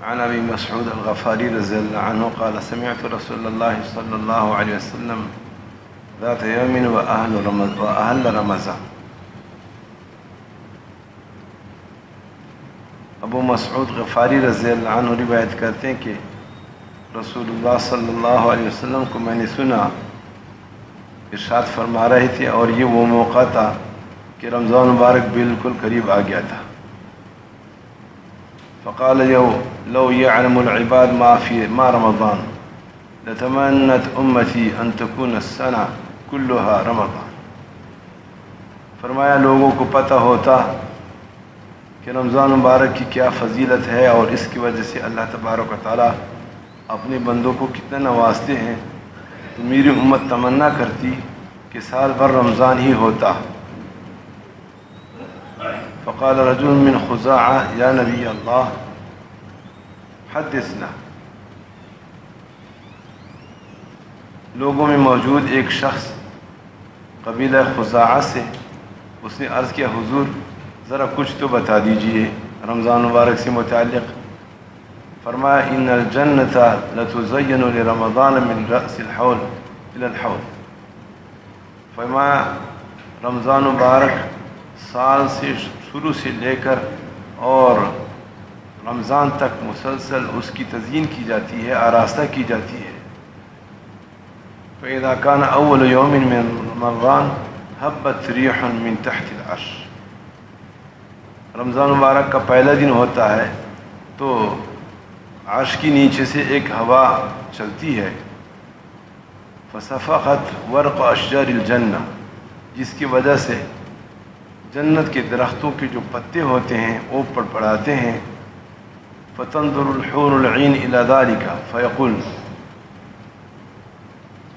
عن ابي مسعود الغفاري رضي الله عنه قال سمعت رسول الله صلى الله عليه وسلم ذات يوم وأهل رمضان. ابو مسعود غفاری رضی اللہ عنہ روایت کرتے ہیں کہ رسول اللہ صلی اللہ علیہ وسلم کو میں نے سنا ارشاد فرما رہے تھے، اور یہ وہ موقع تھا کہ رمضان مبارک بالکل قریب آ گیا تھا. فقال لو يعلم العباد ما رمضان لتمنت امتی ان تكون السنہ كلها رمضان. فرمایا لوگوں کو پتہ ہوتا کہ رمضان مبارک کی کیا فضیلت ہے اور اس کی وجہ سے اللہ تبارک و تعالیٰ اپنے بندوں کو کتنا نوازتے ہیں، تو میری امت تمنا کرتی کہ سال بھر رمضان ہی ہوتا. فقال رجل من خزاعہ یا نبی اللہ حدثنا. لوگوں میں موجود ایک شخص قبیلہ خزاعہ سے، اس نے عرض کیا حضور ذرا کچھ تو بتا دیجئے رمضان مبارک سے متعلق. فرمایا ان الجنت لتزین لرمضان من رأس الحول الى الحول. فرمایا رمضان مبارک سال سے شروع سے لے کر اور رمضان تک مسلسل اس کی تزیین کی جاتی ہے، آراستہ کی جاتی ہے. فإذا كان أول يوم من رمضان هبت ريح من تحت العرش. رمضان مبارک کا پہلا دن ہوتا ہے تو عرش کی نیچے سے ایک ہوا چلتی ہے. فصفقت ورق اشجار الجنہ، جس کی وجہ سے جنت کے درختوں کے جو پتے ہوتے ہیں وہ پڑپڑاتے ہیں. فتنظر الحور العین الی ذلک فیقول.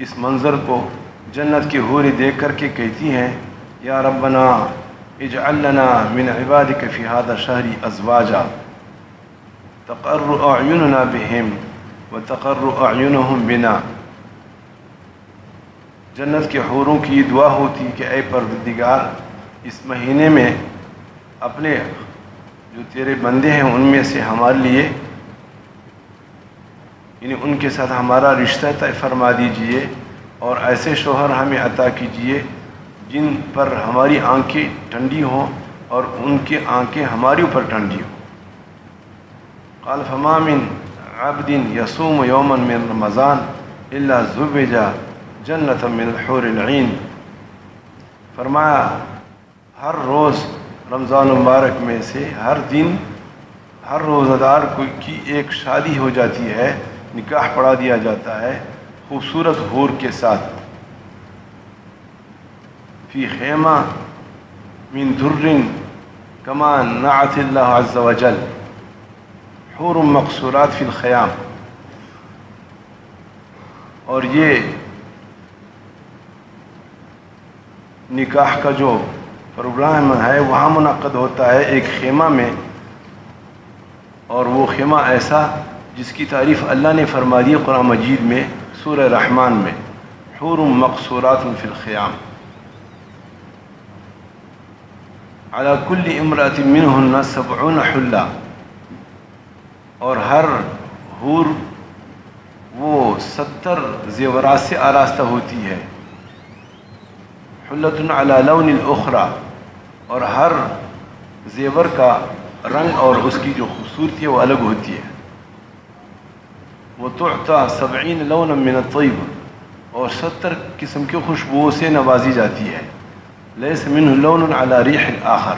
اس منظر کو جنت کی حوریں دیکھ کر کے کہتی ہیں یا ربنا اجعل لنا من عبادك في هذا الشهر ازواجا تقر اعیننا بهم وتقر اعینهم بنا. جنت کے حوروں کی یہ دعا ہوتی کہ اے پروردگار اس مہینے میں اپنے جو تیرے بندے ہیں ان میں سے ہمارے لیے، یعنی ان کے ساتھ ہمارا رشتہ طے فرما دیجئے اور ایسے شوہر ہمیں عطا کیجئے جن پر ہماری آنکھیں ٹھنڈی ہوں اور ان کی آنکھیں ہماری اوپر ٹھنڈی ہوں. قال فما من عبد يصوم يوما من رمضان الا زوج جنة من الحور العین. فرمایا ہر روز رمضان مبارک میں سے ہر دن ہر روزہ دار کی ایک شادی ہو جاتی ہے، نکاح پڑھا دیا جاتا ہے خوبصورت حور کے ساتھ. فی خیمہ من در کما نعت اللہ عز وجل حور مقصورات فی الخیام. اور یہ نکاح کا جو پروگرام ہے وہاں منعقد ہوتا ہے ایک خیمہ میں، اور وہ خیمہ ایسا جس کی تعریف اللہ نے فرما دی قرآن مجید میں سورہ رحمان میں، حور مقصورات فی الخیام علی کل امرأۃ منہن 70 حلہ. اور ہر حور وہ 70 زیورات سے آراستہ ہوتی ہے. حلۃ علی لون الاخری، اور ہر زیور کا رنگ اور اس کی جو خوبصورتی ہے وہ الگ ہوتی ہے. وتعطى 70 لونا من الطیب، اور 70 قسم کی خوشبوؤں سے نوازی جاتی ہے. لیس منہ لون علی ریح آخر،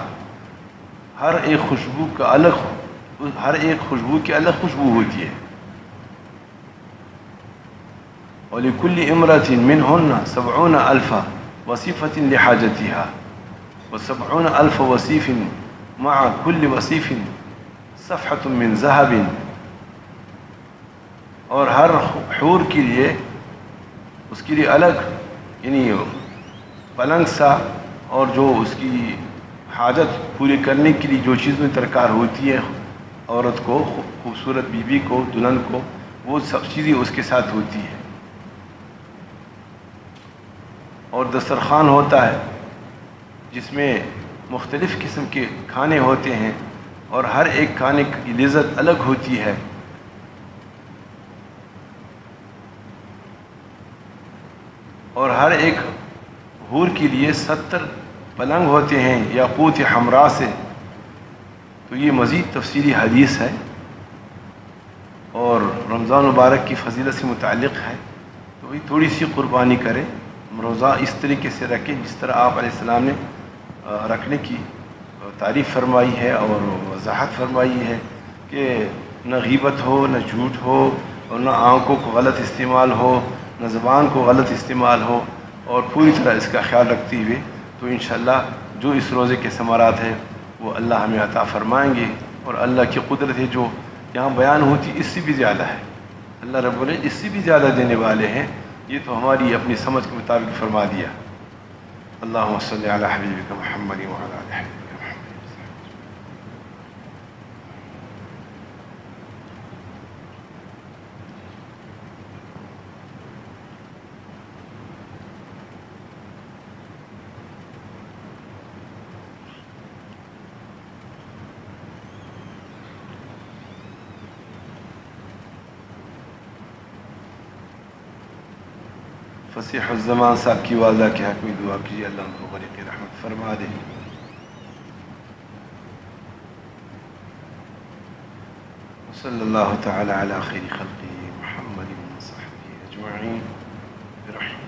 ہر ایک خوشبو کا الگ، ہر ایک خوشبو کی الگ خوشبو ہوتی ہے. وَلِكُلِّ امرأة منهن 70,000 وصیفة لحاجتها و70,000 وصیف مع كل وصیف صفحة من ذهب. اور ہر حور کے لیے اس کے لیے الگ، یعنی پلنگ سا، اور جو اس کی حاجت پوری کرنے کے لیے جو چیزیں درکار ہوتی ہے عورت کو، خوبصورت بیوی کو، دلہن کو، وہ سب چیزیں اس کے ساتھ ہوتی ہے. اور دسترخوان ہوتا ہے جس میں مختلف قسم کے کھانے ہوتے ہیں، اور ہر ایک کھانے کی لذت الگ ہوتی ہے. ہر ایک حور کے لیے 70 پلنگ ہوتے ہیں یاقوت حمراء سے. تو یہ مزید تفصیلی حدیث ہے اور رمضان مبارک کی فضیلت سے متعلق ہے. تو وہی تھوڑی سی قربانی کریں, روزہ اس طریقے سے رکھیں جس طرح آپ علیہ السلام نے رکھنے کی تعریف فرمائی ہے اور وضاحت فرمائی ہے کہ نہ غیبت ہو, نہ جھوٹ ہو, اور نہ آنکھوں کو غلط استعمال ہو, نہ زبان کو غلط استعمال ہو, اور پوری طرح اس کا خیال رکھتے ہوئے تو انشاءاللہ جو اس روزے کے ثمرات ہیں وہ اللہ ہمیں عطا فرمائیں گے. اور اللہ کی قدرت ہے جو یہاں بیان ہوتی اس سے بھی زیادہ ہے. اللہ رب العزت اس سے بھی زیادہ دینے والے ہیں. یہ تو ہماری اپنی سمجھ کے مطابق فرما دیا. اللہم صلی علی حبیبک محمد وعلی آل حبیبک. فصیح الزمان صاحب کی والدہ کے حق میں دعا کیجیے, اللہ ان کو غریق رحمت فرما دے. صلی اللہ تعالی علی خیر خلقہ محمد و صحبہ اجمعین برحمتہ.